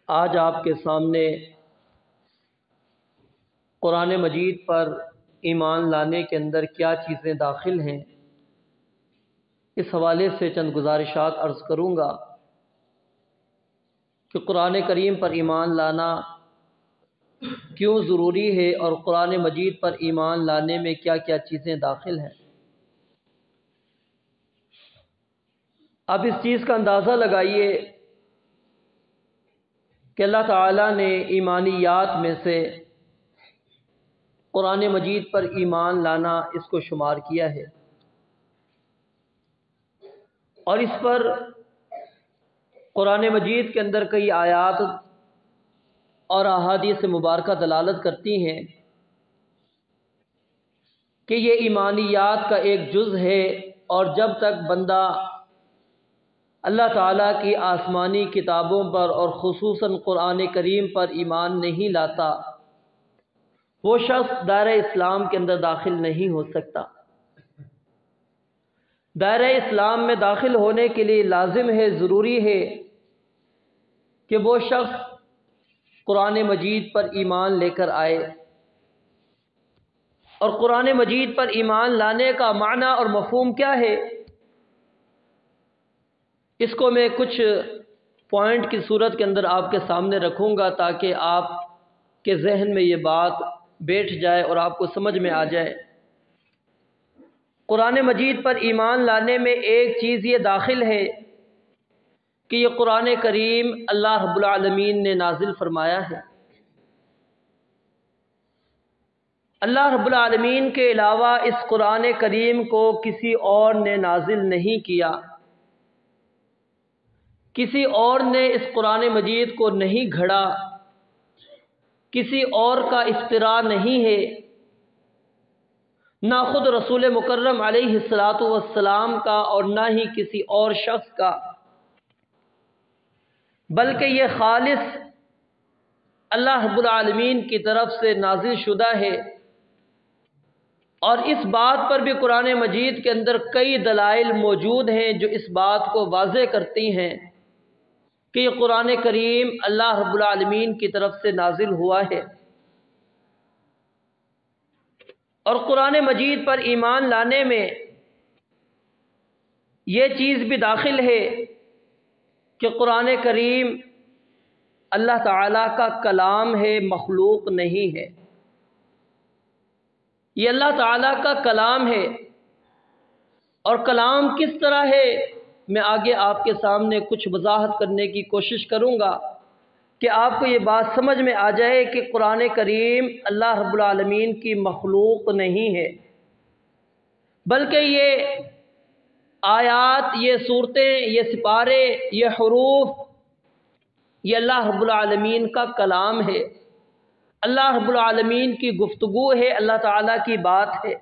آج آپ کے سامنے قرآن مجید پر ایمان لانے کے اندر کیا چیزیں داخل ہیں، اس حوالے سے چند گزارشات عرض کروں گا کہ قرآن کریم پر ایمان لانا کیوں ضروری ہے اور قرآن مجید پر ایمان لانے میں کیا کیا چیزیں داخل ہیں۔ اب اس چیز کا اندازہ لگائیے کہ اللہ تعالیٰ نے ایمانیات میں سے قرآن مجید پر ایمان لانا اس کو شمار کیا ہے، اور اس پر قرآن مجید کے اندر کئی آیات اور احادیث مبارکہ دلالت کرتی ہیں کہ یہ ایمانیات کا ایک جز ہے، اور جب تک بندہ اللہ تعالیٰ کی آسمانی کتابوں پر اور خصوصاً قرآن کریم پر ایمان نہیں لاتا، وہ شخص دائرہ اسلام کے اندر داخل نہیں ہو سکتا۔ دائرہ اسلام میں داخل ہونے کے لیے لازم ہے، ضروری ہے کہ وہ شخص قرآن مجید پر ایمان لے کر آئے، اور قرآن مجید پر ایمان لانے کا معنی اور مفہوم کیا ہے، اس کو میں کچھ پوائنٹ کی صورت کے اندر آپ کے سامنے رکھوں گا تاکہ آپ کے ذہن میں یہ بات بیٹھ جائے اور آپ کو سمجھ میں آ جائے۔ قرآن مجید پر ایمان لانے میں ایک چیز یہ داخل ہے کہ یہ قرآن کریم اللہ رب العالمین نے نازل فرمایا ہے۔ اللہ رب العالمین کے علاوہ اس قرآن کریم کو کسی اور نے نازل نہیں کیا، کسی اور نے اس قرآن مجید کو نہیں گھڑا، کسی اور کا اختراع نہیں ہے، نہ خود رسول مکرم علیہ الصلاۃ والسلام کا اور نہ ہی کسی اور شخص کا، بلکہ یہ خالص اللہ رب العالمین کی طرف سے نازل شدہ ہے۔ اور اس بات پر بھی قرآن مجید کے اندر کئی دلائل موجود ہیں جو اس بات کو واضح کرتی ہیں کہ یہ قرآن کریم اللہ رب العالمین کی طرف سے نازل ہوا ہے۔ اور قرآن مجید پر ایمان لانے میں یہ چیز بھی داخل ہے کہ قرآن کریم اللہ تعالیٰ کا کلام ہے، مخلوق نہیں ہے۔ یہ اللہ تعالیٰ کا کلام ہے، اور کلام کس طرح ہے میں آگے آپ کے سامنے کچھ وضاحت کرنے کی کوشش کروں گا کہ آپ کو یہ بات سمجھ میں آ جائے کہ قرآن کریم اللہ رب العالمین کی مخلوق نہیں ہے، بلکہ یہ آیات، یہ صورتیں، یہ سپارے، یہ حروف، یہ اللہ رب العالمین کا کلام ہے، اللہ رب العالمین کی گفتگو ہے، اللہ تعالیٰ کی بات ہے،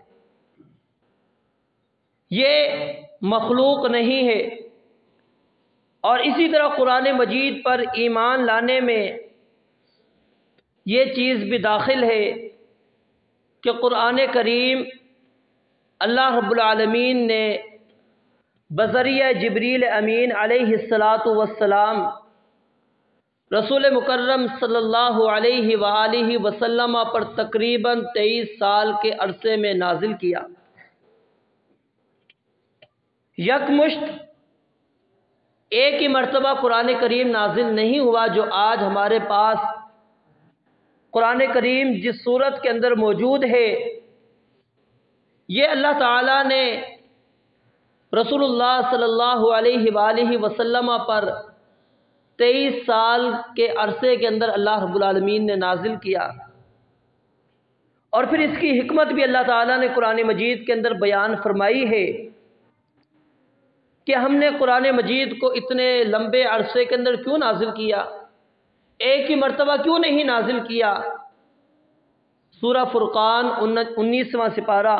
یہ مخلوق نہیں ہے۔ اور اسی طرح قرآن مجید پر ایمان لانے میں یہ چیز بھی داخل ہے کہ قرآن کریم اللہ رب العالمین نے بذریعہ جبریل امین علیہ الصلاۃ والسلام رسول مکرم صلی اللہ علیہ وآلہ وسلم پر تقریباً 23 سال کے عرصے میں نازل کیا۔ یکمشت ایک ہی مرتبہ قرآن کریم نازل نہیں ہوا۔ جو آج ہمارے پاس قرآن کریم جس صورت کے اندر موجود ہے، یہ اللہ تعالیٰ نے رسول اللہ صلی اللہ علیہ وآلہ وسلم پر 23 سال کے عرصے کے اندر اللہ رب العالمین نے نازل کیا، اور پھر اس کی حکمت بھی اللہ تعالیٰ نے قرآن مجید کے اندر بیان فرمائی ہے کہ ہم نے قرآن مجید کو اتنے لمبے عرصے کے اندر کیوں نازل کیا، ایک ہی مرتبہ کیوں نہیں نازل کیا۔ سورہ فرقان 19واں سپارہ،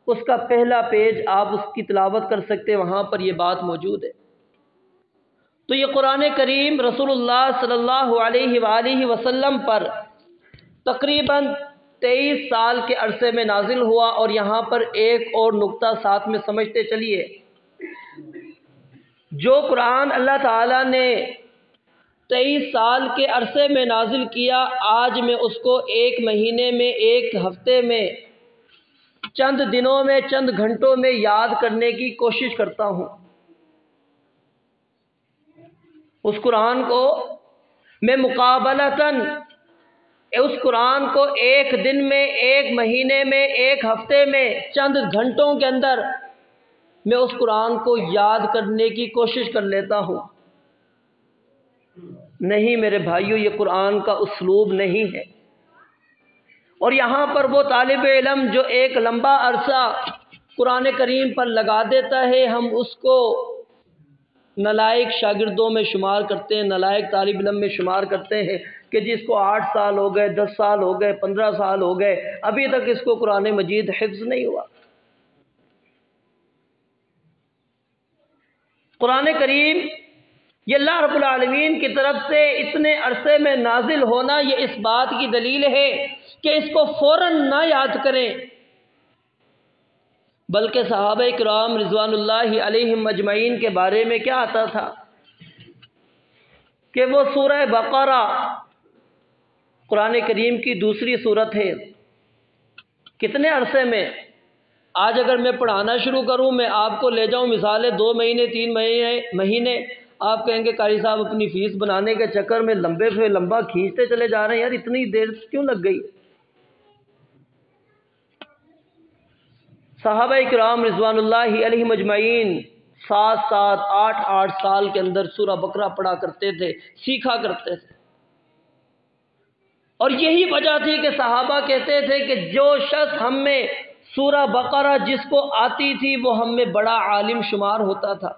اس کا پہلا پیج آپ اس کی تلاوت کر سکتے ہیں، وہاں پر یہ بات موجود ہے۔ تو یہ قرآن کریم رسول اللہ صلی اللہ علیہ وآلہ وسلم پر تقریباً 23 سال کے عرصے میں نازل ہوا۔ اور یہاں پر ایک اور نقطہ ساتھ میں سمجھتے چلیے، جو قرآن اللہ تعالیٰ نے 23 سال کے عرصے میں نازل کیا، آج میں اس کو 1 مہینے میں، 1 ہفتے میں، چند دنوں میں، چند گھنٹوں میں یاد کرنے کی کوشش کرتا ہوں۔ اس قرآن کو میں مقابلتاً، اس قرآن کو 1 دن میں، 1 مہینے میں، 1 ہفتے میں، چند گھنٹوں کے اندر میں اس قرآن کو یاد کرنے کی کوشش کر لیتا ہوں۔ نہیں میرے بھائیوں، یہ قرآن کا اسلوب نہیں ہے۔ اور یہاں پر وہ طالب علم جو ایک لمبا عرصہ قرآن کریم پر لگا دیتا ہے، ہم اس کو نالائق شاگردوں میں شمار کرتے ہیں، نالائق طالب علم میں شمار کرتے ہیں کہ جس کو 8 سال ہو گئے، 10 سال ہو گئے، 15 سال ہو گئے، ابھی تک اس کو قرآن مجید حفظ نہیں ہوا۔ قرآن کریم یہ اللہ رب العالمین کی طرف سے اتنے عرصے میں نازل ہونا، یہ اس بات کی دلیل ہے کہ اس کو فوراً نہ یاد کریں، بلکہ صحابہ کرام رضوان اللہ علیہم اجمعین کے بارے میں کیا آتا تھا کہ وہ سورہ بقرہ قرآن کریم کی دوسری صورت ہے، کتنے عرصے میں، آج اگر میں پڑھانا شروع کروں، میں آپ کو لے جاؤں مثالیں 2 مہینے 3 مہینے، آپ کہیں گے قاری صاحب اپنی فیس بنانے کے چکر میں لمبے سے لمبا کھینچتے چلے جا رہے ہیں، یار اتنی دیر کیوں لگ گئی؟ صحابہ کرام رضوان اللہ علیہم اجمعین 7 7 8 8 سال کے اندر سورہ بقرہ پڑھا کرتے تھے، سیکھا کرتے تھے۔ اور یہی وجہ تھی کہ صحابہ کہتے تھے کہ جو شخص ہم میں سورہ بقرہ جس کو آتی تھی وہ ہم میں بڑا عالم شمار ہوتا تھا۔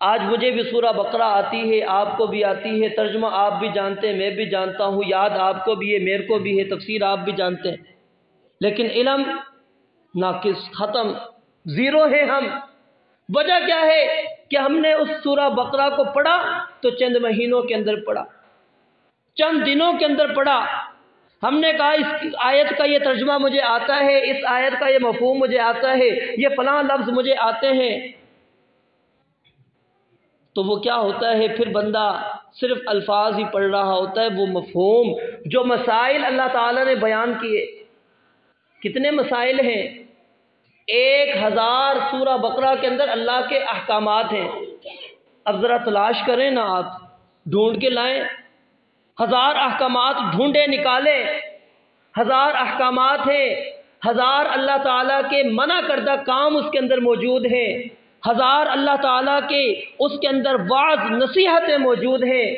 آج مجھے بھی سورہ بقرہ آتی ہے، آپ کو بھی آتی ہے، ترجمہ آپ بھی جانتے ہیں، میں بھی جانتا ہوں، یاد آپ کو بھی ہے، میرے کو بھی ہے، تفسیر آپ بھی جانتے ہیں، لیکن علم ناقص، ختم، زیرو ہے ہم۔ وجہ کیا ہے کہ ہم نے اس سورہ بقرہ کو پڑھا تو چند مہینوں کے اندر پڑھا، چند دنوں کے اندر پڑھا۔ ہم نے کہا اس آیت کا یہ ترجمہ مجھے آتا ہے، اس آیت کا یہ مفہوم مجھے آتا ہے، یہ فلاں لفظ مجھے آتے ہیں، تو وہ کیا ہوتا ہے پھر بندہ صرف الفاظ ہی پڑھ رہا ہوتا ہے، وہ مفہوم جو مسائل اللہ تعالیٰ نے بیان کیے، کتنے مسائل ہیں، 1000 سورہ بقرہ کے اندر اللہ کے احکامات ہیں۔ اب ذرا تلاش کریں نا، آپ ڈھونڈ کے لائیں، 1000 احکامات ڈھونڈے نکالے، 1000 احکامات ہیں، 1000 اللہ تعالیٰ کے منع کردہ کام اس کے اندر موجود ہیں، 1000 اللہ تعالیٰ کے اس کے اندر وعظ نصیحتیں موجود ہیں،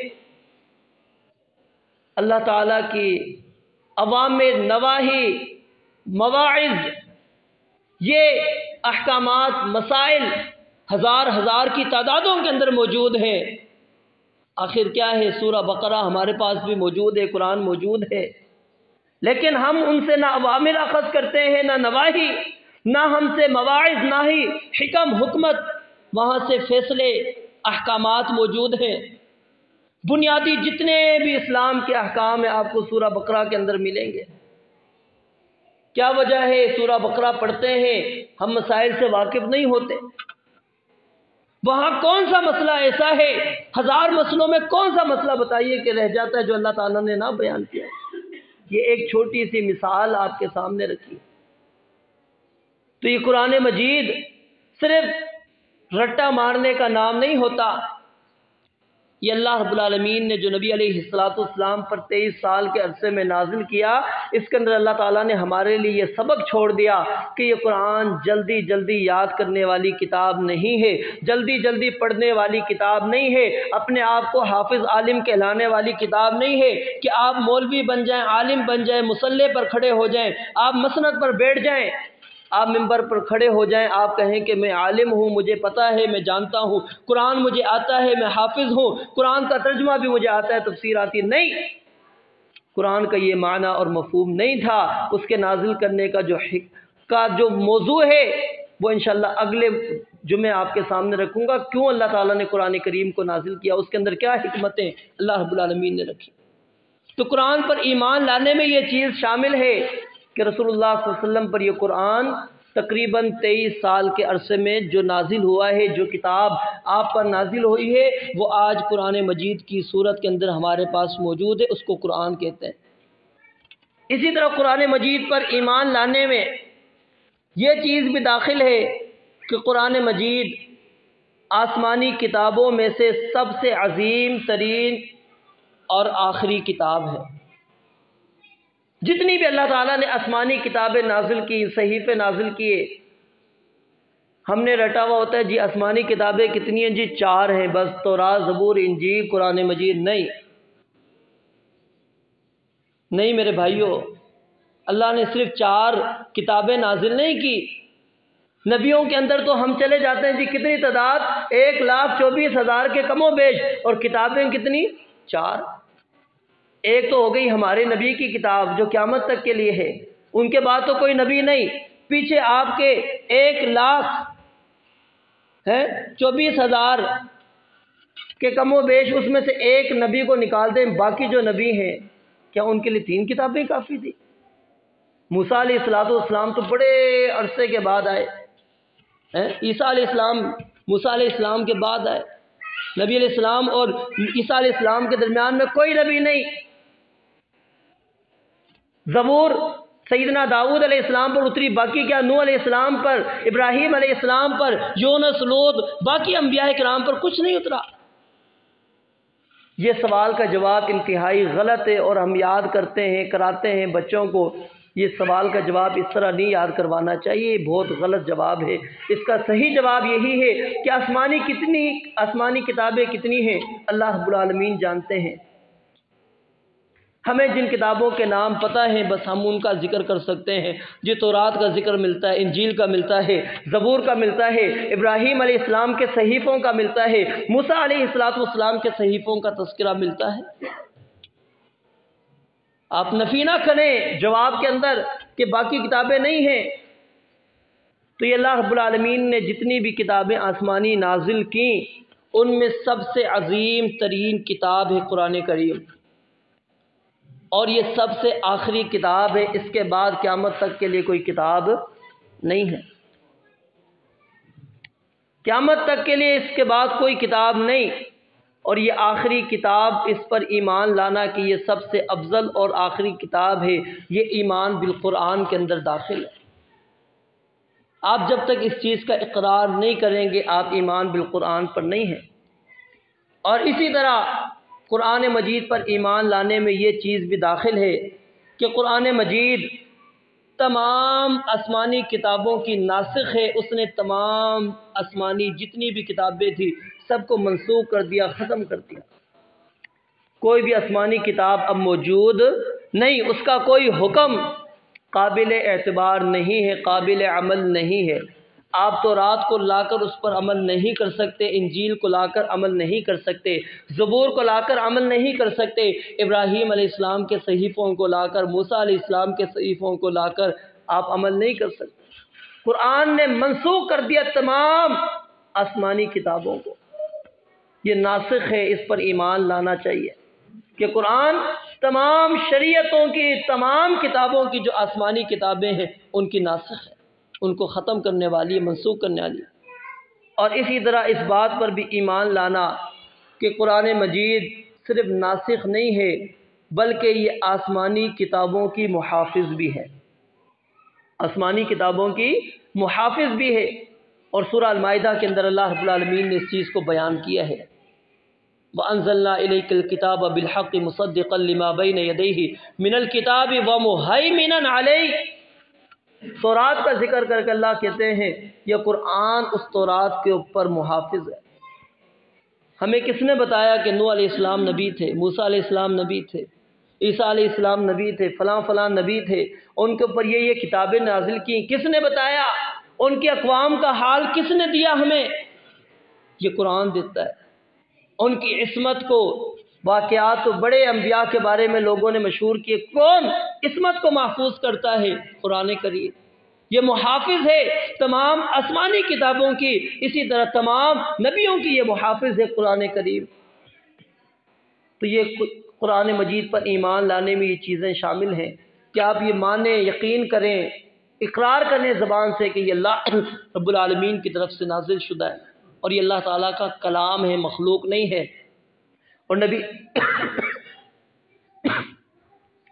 اللہ تعالیٰ کی اوامر نواہی مواعظ، یہ احکامات مسائل 1000 کی تعدادوں کے اندر موجود ہیں۔ آخر کیا ہے، سورہ بقرہ ہمارے پاس بھی موجود ہے، قرآن موجود ہے، لیکن ہم ان سے نہ اوامر اخذ کرتے ہیں، نہ نواہی، نہ ہم سے مواعظ، نہ ہی حکم حکمت، وہاں سے فیصلے احکامات موجود ہیں۔ بنیادی جتنے بھی اسلام کے احکام ہیں آپ کو سورہ بقرہ کے اندر ملیں گے۔ کیا وجہ ہے؟ سورہ بقرہ پڑھتے ہیں، ہم مسائل سے واقف نہیں ہوتے۔ وہاں کون سا مسئلہ ایسا ہے، 1000 مسئلوں میں کون سا مسئلہ بتائیے کہ رہ جاتا ہے جو اللہ تعالیٰ نے نہ بیان کیا؟ یہ ایک چھوٹی سی مثال آپ کے سامنے رکھی۔ تو یہ قرآن مجید صرف رٹا مارنے کا نام نہیں ہوتا، یہ اللہ رب العالمین نے جو نبی علیہ السلام پر 23 سال کے عرصے میں نازل کیا، اس کے اندر اللہ تعالیٰ نے ہمارے لیے یہ سبق چھوڑ دیا کہ یہ قرآن جلدی جلدی یاد کرنے والی کتاب نہیں ہے، جلدی جلدی پڑھنے والی کتاب نہیں ہے، اپنے آپ کو حافظ عالم کہلانے والی کتاب نہیں ہے کہ آپ مولوی بن جائیں، عالم بن جائیں، مصلی پر کھڑے ہو جائیں، آپ مسند پر بیٹھ جائیں، آپ ممبر پر کھڑے ہو جائیں، آپ کہیں کہ میں عالم ہوں، مجھے پتہ ہے، میں جانتا ہوں، قرآن مجھے آتا ہے، میں حافظ ہوں، قرآن کا ترجمہ بھی مجھے آتا ہے، تفسیر آتی ہے۔ نہیں، قرآن کا یہ معنی اور مفہوم نہیں تھا۔ اس کے نازل کرنے کا جو موضوع ہے وہ انشاءاللہ اگلے جمعے آپ کے سامنے رکھوں گا، کیوں اللہ تعالیٰ نے قرآن کریم کو نازل کیا، اس کے اندر کیا حکمتیں اللہ رب العالمین نے رکھی۔ تو قرآن پر ایمان لانے میں یہ چیز شامل ہے کہ رسول اللہ صلی اللہ علیہ وسلم پر یہ قرآن تقریباً 23 سال کے عرصے میں جو نازل ہوا ہے، جو کتاب آپ پر نازل ہوئی ہے، وہ آج قرآن مجید کی صورت کے اندر ہمارے پاس موجود ہے، اس کو قرآن کہتے ہیں۔ اسی طرح قرآن مجید پر ایمان لانے میں یہ چیز بھی داخل ہے کہ قرآن مجید آسمانی کتابوں میں سے سب سے عظیم ترین اور آخری کتاب ہے۔ جتنی بھی اللہ تعالیٰ نے آسمانی کتابیں نازل کی، صحیفے نازل کیے، ہم نے رٹا ہوا ہوتا ہے جی آسمانی کتابیں کتنی ہیں؟ جی 4 ہیں بس، تورات، زبور، انجیل، قرآن مجید۔ نہیں میرے بھائیوں، اللہ نے صرف 4 کتابیں نازل نہیں کی، نبیوں کے اندر تو ہم چلے جاتے ہیں جی کتنی تعداد، 1,24,000 کے کم و بیش، اور کتابیں کتنی؟ 4۔ ایک تو ہو گئی ہمارے نبی کی کتاب جو قیامت تک کے لیے ہے، ان کے بعد تو کوئی نبی نہیں، پیچھے آپ کے 1,24,000 کے کم و بیش، اس میں سے ایک نبی کو نکال دیں، باقی جو نبی ہیں کیا ان کے لیے 3 کتابیں کافی تھی؟ موسیٰ علیہ السلام تو بڑے عرصے کے بعد آئے، عیسیٰ علیہ السلام موسیٰ علیہ السلام کے بعد آئے، نبی علیہ السلام اور عیسیٰ علیہ السلام کے درمیان میں کوئی نبی نہیں۔ زبور سیدنا داؤد علیہ السلام پر اتری، باقی کیا نوح علیہ السلام پر، ابراہیم علیہ السلام پر، یونس، لوط، باقی انبیاء کرام پر کچھ نہیں اترا؟ یہ سوال کا جواب انتہائی غلط ہے، اور ہم یاد کرتے ہیں، کراتے ہیں بچوں کو، یہ سوال کا جواب اس طرح نہیں یاد کروانا چاہیے، یہ بہت غلط جواب ہے۔ اس کا صحیح جواب یہی ہے کہ آسمانی کتابیں کتنی ہیں اللہ رب العالمین جانتے ہیں۔ ہمیں جن کتابوں کے نام پتہ ہیں بس ہم ان کا ذکر کر سکتے ہیں، جی تورات کا ذکر ملتا ہے، انجیل کا ملتا ہے، زبور کا ملتا ہے، ابراہیم علیہ السلام کے صحیفوں کا ملتا ہے، موسیٰ علیہ السلام کے صحیفوں کا تذکرہ ملتا ہے۔ آپ نفی نہ کریں جواب کے اندر کہ باقی کتابیں نہیں ہیں۔ تو یہ اللہ رب العالمین نے جتنی بھی کتابیں آسمانی نازل کیں، ان میں سب سے عظیم ترین کتاب ہے قرآن کریم، اور یہ سب سے آخری کتاب ہے، اس کے بعد قیامت تک کے لیے کوئی کتاب نہیں ہے۔ قیامت تک کے لیے اس کے بعد کوئی کتاب نہیں، اور یہ آخری کتاب، اس پر ایمان لانا کہ یہ سب سے افضل اور آخری کتاب ہے، یہ ایمان بالقرآن کے اندر داخل ہے۔ آپ جب تک اس چیز کا اقرار نہیں کریں گے، آپ ایمان بالقرآن پر نہیں ہیں۔ اور اسی طرح قرآن مجید پر ایمان لانے میں یہ چیز بھی داخل ہے کہ قرآن مجید تمام آسمانی کتابوں کی ناسخ ہے، اس نے تمام آسمانی جتنی بھی کتابیں تھیں سب کو منسوخ کر دیا، ختم کر دیا۔ کوئی بھی آسمانی کتاب اب موجود نہیں، اس کا کوئی حکم قابل اعتبار نہیں ہے، قابل عمل نہیں ہے۔ آپ تورات کو لا کر اس پر عمل نہیں کر سکتے، انجیل کو لا کر عمل نہیں کر سکتے، زبور کو لا کر عمل نہیں کر سکتے، ابراہیم علیہ السلام کے صحیفوں کو لا کر، موسیٰ علیہ السلام کے صحیفوں کو لا کر آپ عمل نہیں کر سکتے۔ قرآن نے منسوخ کر دیا تمام آسمانی کتابوں کو، یہ ناسخ ہے، اس پر ایمان لانا چاہیے کہ قرآن تمام شریعتوں کی، تمام کتابوں کی جو آسمانی کتابیں ہیں ان کی ناسخ ہے، ان کو ختم کرنے والی، منسوخ کرنے والی۔ اور اسی طرح اس بات پر بھی ایمان لانا کہ قرآن مجید صرف ناسخ نہیں ہے بلکہ یہ آسمانی کتابوں کی محافظ بھی ہے، آسمانی کتابوں کی محافظ بھی ہے۔ اور سورہ المائدہ کے اندر اللہ رب العالمین نے اس چیز کو بیان کیا ہے، وَأَنزَلْنَا إِلَيْكَ الْكِتَابَ بِالْحَقِّ مُصَدِّقًا لِمَا بَيْنَ يَدَيْهِ مِنَ الْكِتَابِ وَمُهَيْمِنًا عَلَيْهِ۔ تورات کا ذکر کر کے اللہ کہتے ہیں یہ قرآن اس تورات کے اوپر محافظ ہے۔ ہمیں کس نے بتایا کہ نوح علیہ السلام نبی تھے، موسیٰ علیہ السلام نبی تھے، عیسیٰ علیہ السلام نبی تھے، فلاں فلاں نبی تھے، ان کے اوپر یہ کتابیں نازل کی؟ کس نے بتایا؟ ان کی اقوام کا حال کس نے دیا ہمیں؟ یہ قرآن دیتا ہے۔ ان کی عصمت کو، واقعات تو بڑے انبیاء کے بارے میں لوگوں نے مشہور کیے، کون عصمت کو محفوظ کرتا ہے؟ قرآن کریم۔ یہ محافظ ہے تمام آسمانی کتابوں کی، اسی طرح تمام نبیوں کی یہ محافظ ہے قرآن کریم۔ تو یہ قرآن مجید پر ایمان لانے میں یہ چیزیں شامل ہیں کہ آپ یہ مانیں، یقین کریں اقرار کرنے زبان سے کہ یہ اللہ رب العالمین کی طرف سے نازل شدہ ہے اور یہ اللہ تعالیٰ کا کلام ہے، مخلوق نہیں ہے۔ اور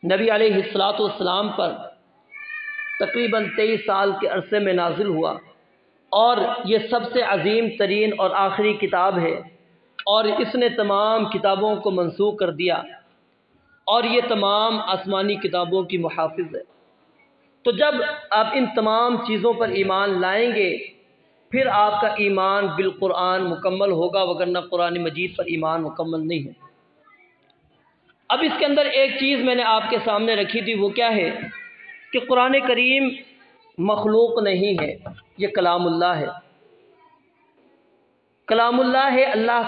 نبی علیہ السلام پر تقریباً 23 سال کے عرصے میں نازل ہوا، اور یہ سب سے عظیم ترین اور آخری کتاب ہے، اور اس نے تمام کتابوں کو منسوخ کر دیا، اور یہ تمام آسمانی کتابوں کی محافظ ہے۔ تو جب آپ ان تمام چیزوں پر ایمان لائیں گے پھر آپ کا ایمان بالقرآن مکمل ہوگا، وگرنہ قرآن مجید پر ایمان مکمل نہیں ہے۔ اب اس کے اندر ایک چیز میں نے آپ کے سامنے رکھی تھی، وہ کیا ہے کہ قرآن کریم مخلوق نہیں ہے، یہ کلام اللہ ہے۔ کلام اللہ ہے، اللہ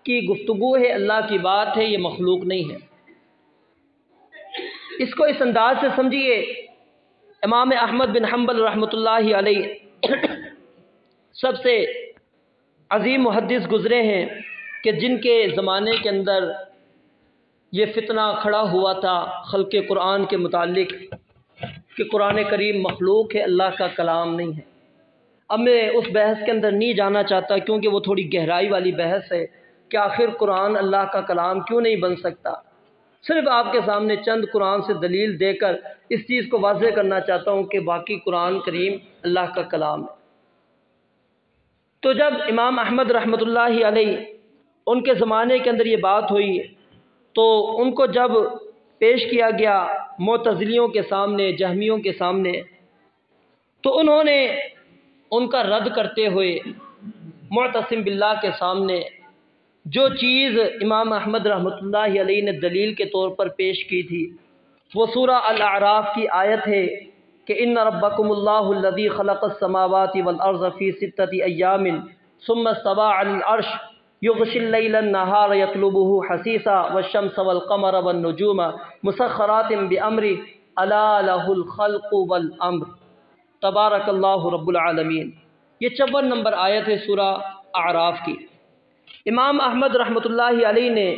کی گفتگو ہے، اللہ کی بات ہے، یہ مخلوق نہیں ہے۔ اس کو اس انداز سے سمجھیے، امام احمد بن حنبل رحمۃ اللہ علیہ سب سے عظیم محدث گزرے ہیں کہ جن کے زمانے کے اندر یہ فتنہ کھڑا ہوا تھا خلق قرآن کے متعلق کہ قرآن کریم مخلوق ہے، اللہ کا کلام نہیں ہے۔ اب میں اس بحث کے اندر نہیں جانا چاہتا کیونکہ وہ تھوڑی گہرائی والی بحث ہے کہ آخر قرآن اللہ کا کلام کیوں نہیں بن سکتا۔ صرف آپ کے سامنے چند قرآن سے دلیل دے کر اس چیز کو واضح کرنا چاہتا ہوں کہ باقی قرآن کریم اللہ کا کلام ہے۔ تو جب امام احمد رحمۃ اللہ علیہ ان کے زمانے کے اندر یہ بات ہوئی تو ان کو جب پیش کیا گیا معتزلیوں کے سامنے، جہمیوں کے سامنے، تو انہوں نے ان کا رد کرتے ہوئے معتصم باللہ کے سامنے جو چیز امام احمد رحمۃ اللہ علیہ نے دلیل کے طور پر پیش کی تھی وہ سورہ الاعراف کی آیت ہے کہ ان ربکم اللہ الذی خلق السماوات والارض فی 6 ایام ثم استوى علی العرش یغشی اللیل النہار یطلبہ حثیثا والشمس والقمر والنجوم مسخرات بامرہ الا لہ الخلق والامر تبارک اللہ رب العالمین۔ یہ 54 نمبر آیت ہے سورہ اعراف کی۔ امام احمد رحمۃ اللہ علیہ نے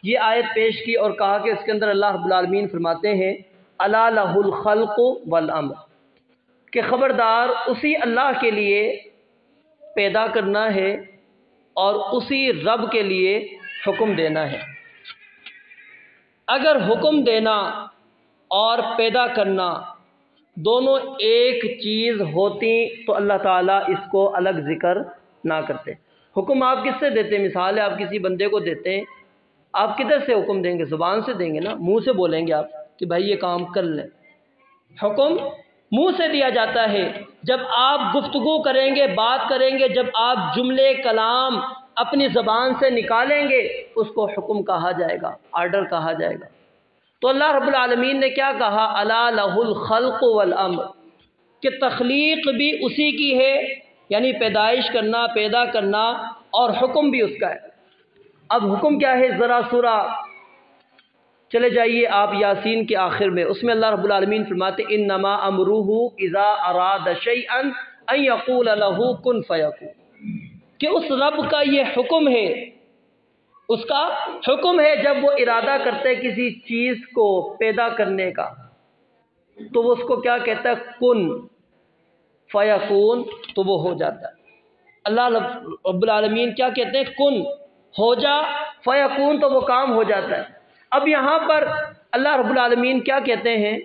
یہ آیت پیش کی اور کہا کہ اس کے اندر اللہ رب العالمین فرماتے ہیں الا لہ الخلق والامر، کہ خبردار اسی اللہ کے لیے پیدا کرنا ہے اور اسی رب کے لیے حکم دینا ہے۔ اگر حکم دینا اور پیدا کرنا دونوں ایک چیز ہوتی تو اللہ تعالیٰ اس کو الگ ذکر نہ کرتے۔ حکم آپ کس سے دیتے ہیں؟ مثال ہے، آپ کسی بندے کو دیتے ہیں، آپ کدھر سے حکم دیں گے؟ زبان سے دیں گے نا، منہ سے بولیں گے آپ کہ بھائی یہ کام کر لیں۔ حکم منہ سے دیا جاتا ہے، جب آپ گفتگو کریں گے، بات کریں گے، جب آپ جملے کلام اپنی زبان سے نکالیں گے اس کو حکم کہا جائے گا، آرڈر کہا جائے گا۔ تو اللہ رب العالمین نے کیا کہا؟ الا لہ الخلق والامر، کہ تخلیق بھی اسی کی ہے، یعنی پیدائش کرنا، پیدا کرنا، اور حکم بھی اس کا ہے۔ اب حکم کیا ہے؟ ذرا سورہ چلے جائیے آپ یاسین کے آخر میں، اس میں اللہ رب العالمین فرماتے انما امرہ اذا اراد شیئا ان یقول لہ کن فیکون، کہ اس رب کا یہ حکم ہے، اس کا حکم ہے جب وہ ارادہ کرتے ہے کسی چیز کو پیدا کرنے کا تو وہ اس کو کیا کہتا ہے؟ کن فیکون، تو وہ ہو جاتا ہے۔ اللہ رب العالمین کیا کہتے ہیں؟ کن، ہو جا، فیکون، تو وہ کام ہو جاتا ہے۔ اب یہاں پر اللہ رب العالمین کیا کہتے ہیں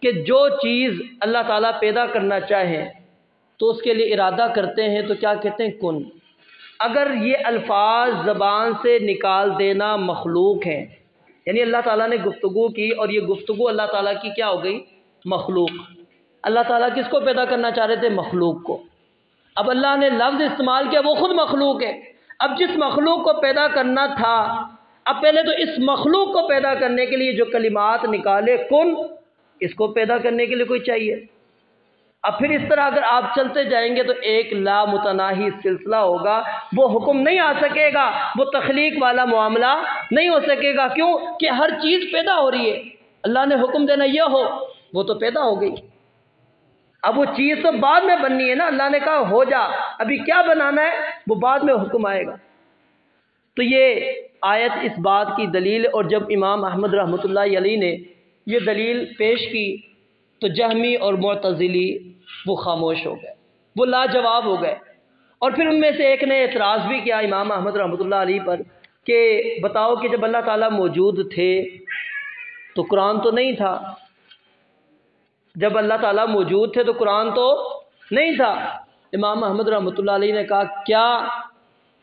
کہ جو چیز اللہ تعالیٰ پیدا کرنا چاہیں تو اس کے لیے ارادہ کرتے ہیں تو کیا کہتے ہیں؟ کن۔ اگر یہ الفاظ زبان سے نکال دینا مخلوق ہیں، یعنی اللہ تعالیٰ نے گفتگو کی اور یہ گفتگو اللہ تعالیٰ کی کیا ہو گئی؟ مخلوق۔ اللہ تعالیٰ کس کو پیدا کرنا چاہ رہے تھے؟ مخلوق کو۔ اب اللہ نے لفظ استعمال کیا، وہ خود مخلوق ہے۔ اب جس مخلوق کو پیدا کرنا تھا، اب پہلے تو اس مخلوق کو پیدا کرنے کے لیے جو کلمات نکالے کن، اس کو پیدا کرنے کے لیے کوئی چاہیے۔ اب پھر اس طرح اگر آپ چلتے جائیں گے تو ایک لا متناہی سلسلہ ہوگا، وہ حکم نہیں آ سکے گا، وہ تخلیق والا معاملہ نہیں ہو سکے گا۔ کیوں کہ ہر چیز پیدا ہو رہی ہے، اللہ نے حکم دینا یہ ہو، وہ تو پیدا ہو گئی۔ اب وہ چیز تو بعد میں بننی ہے نا، اللہ نے کہا ہو جا، ابھی کیا بنانا ہے وہ بعد میں حکم آئے گا۔ تو یہ آیت اس بات کی دلیل، اور جب امام احمد رحمۃ اللہ علیہ نے یہ دلیل پیش کی تو جہمی اور معتزلی وہ خاموش ہو گئے، وہ لاجواب ہو گئے۔ اور پھر ان میں سے ایک نے اعتراض بھی کیا امام احمد رحمۃ اللہ علیہ پر کہ بتاؤ کہ جب اللہ تعالیٰ موجود تھے تو قرآن تو نہیں تھا، جب اللہ تعالیٰ موجود تھے تو قرآن تو نہیں تھا۔ امام احمد رحمۃ اللہ علیہ نے کہا کیا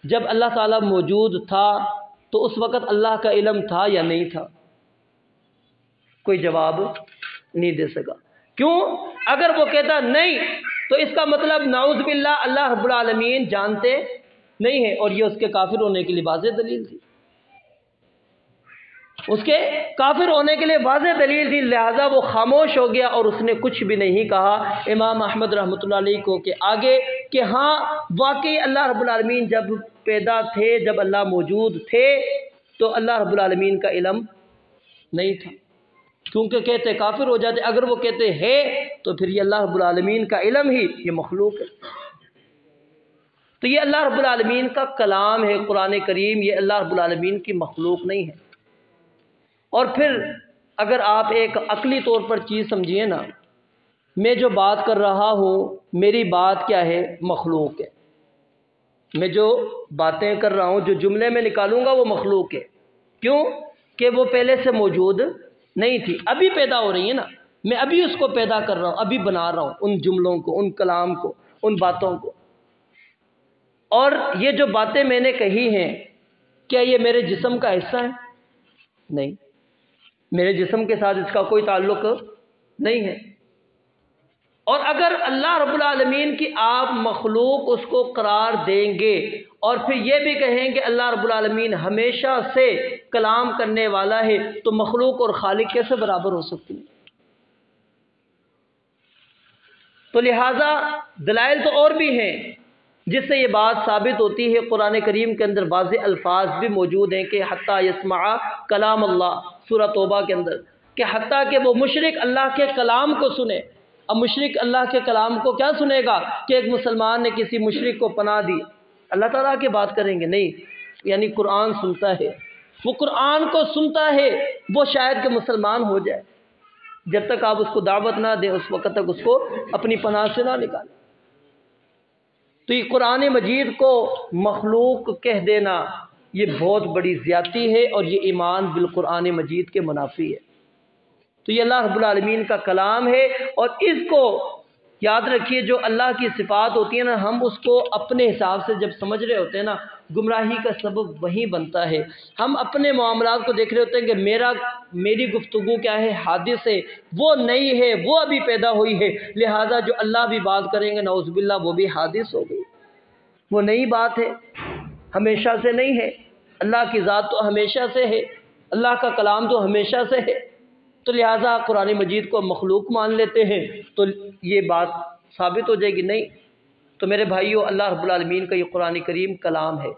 جب اللہ تعالیٰ موجود تھا تو اس وقت اللہ کا علم تھا یا نہیں تھا؟ کوئی جواب نہیں دے سکا۔ کیوں؟ اگر وہ کہتا نہیں تو اس کا مطلب نعوذ باللہ اللہ رب العالمین جانتے نہیں ہیں، اور یہ اس کے کافر ہونے کے لیے واضح دلیل تھی، اس کے کافر ہونے کے لیے واضح دلیل تھی، لہذا وہ خاموش ہو گیا اور اس نے کچھ بھی نہیں کہا امام احمد رحمۃ اللہ علیہ کو کہ آگے کہ ہاں واقعی اللہ رب العالمین جب پیدا تھے، جب اللہ موجود تھے تو اللہ رب العالمین کا علم نہیں تھا، کیونکہ کہتے کافر ہو جاتے، اگر وہ کہتے ہے تو پھر یہ اللہ رب العالمین کا علم ہی یہ مخلوق ہے۔ تو یہ اللہ رب العالمین کا کلام ہے قرآن کریم، یہ اللہ رب العالمین کی مخلوق نہیں ہے۔ اور پھر اگر آپ ایک عقلی طور پر چیز سمجھیے نا، میں جو بات کر رہا ہوں میری بات کیا ہے؟ مخلوق ہے۔ میں جو باتیں کر رہا ہوں، جو جملے میں نکالوں گا وہ مخلوق ہے۔ کیوں؟ کہ وہ پہلے سے موجود نہیں تھی، ابھی پیدا ہو رہی ہے نا، میں ابھی اس کو پیدا کر رہا ہوں، ابھی بنا رہا ہوں ان جملوں کو، ان کلام کو، ان باتوں کو۔ اور یہ جو باتیں میں نے کہی ہیں کیا یہ میرے جسم کا حصہ ہے؟ نہیں، میرے جسم کے ساتھ اس کا کوئی تعلق نہیں ہے۔ اور اگر اللہ رب العالمین کی آپ مخلوق اس کو قرار دیں گے اور پھر یہ بھی کہیں کہ اللہ رب العالمین ہمیشہ سے کلام کرنے والا ہے، تو مخلوق اور خالق کیسے برابر ہو سکتی ہے؟ تو لہٰذا دلائل تو اور بھی ہیں جس سے یہ بات ثابت ہوتی ہے۔ قرآن کریم کے اندر واضح الفاظ بھی موجود ہیں کہ حتیٰ یسمع کلام اللہ، سورہ توبہ کے اندر، کہ حتیٰ کہ وہ مشرک اللہ کے کلام کو سنے۔ اب مشرک اللہ کے کلام کو کیا سنے گا کہ ایک مسلمان نے کسی مشرک کو پناہ دی، اللہ تعالیٰ کی بات کریں گے؟ نہیں، یعنی قرآن سنتا ہے، وہ قرآن کو سنتا ہے، وہ شاید کہ مسلمان ہو جائے، جب تک آپ اس کو دعوت نہ دیں اس وقت تک اس کو اپنی پناہ سے نہ نکالیں۔ تو یہ قرآن مجید کو مخلوق کہہ دینا یہ بہت بڑی زیادتی ہے، اور یہ ایمان بالقرآن مجید کے منافی ہے۔ تو یہ اللہ رب العالمین کا کلام ہے، اور اس کو یاد رکھیے جو اللہ کی صفات ہوتی ہیں نا، ہم اس کو اپنے حساب سے جب سمجھ رہے ہوتے ہیں نا، گمراہی کا سبب وہی بنتا ہے۔ ہم اپنے معاملات کو دیکھ رہے ہوتے ہیں کہ میری گفتگو کیا ہے؟ حادث ہے، وہ نئی ہے، وہ ابھی پیدا ہوئی ہے، لہٰذا جو اللہ بھی بات کریں گے نعوذ باللہ وہ بھی حادث ہو گئی، وہ نئی بات ہے، ہمیشہ سے نہیں ہے۔ اللہ کی ذات تو ہمیشہ سے ہے، اللہ کا کلام تو ہمیشہ سے ہے، تو لہٰذا قرآن مجید کو مخلوق مان لیتے ہیں تو یہ بات ثابت ہو جائے گی نہیں۔ تو میرے بھائیو، اللہ رب العالمین کا یہ قرآن کریم کلام ہے،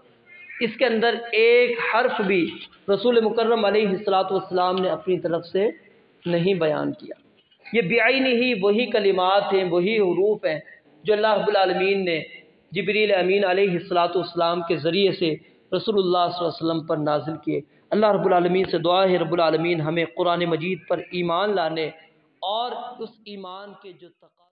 اس کے اندر ایک حرف بھی رسول مکرم علیہ الصلوۃ والسلام نے اپنی طرف سے نہیں بیان کیا۔ یہ بعینہ وہی کلمات ہیں، وہی حروف ہیں جو اللہ رب العالمین نے جبریل امین علیہ الصلوۃ والسلام کے ذریعے سے رسول اللہ صلی اللہ علیہ وسلم پر نازل کیے۔ اللہ رب العالمین سے دعا ہے رب العالمین ہمیں قرآن مجید پر ایمان لانے اور اس ایمان کے جو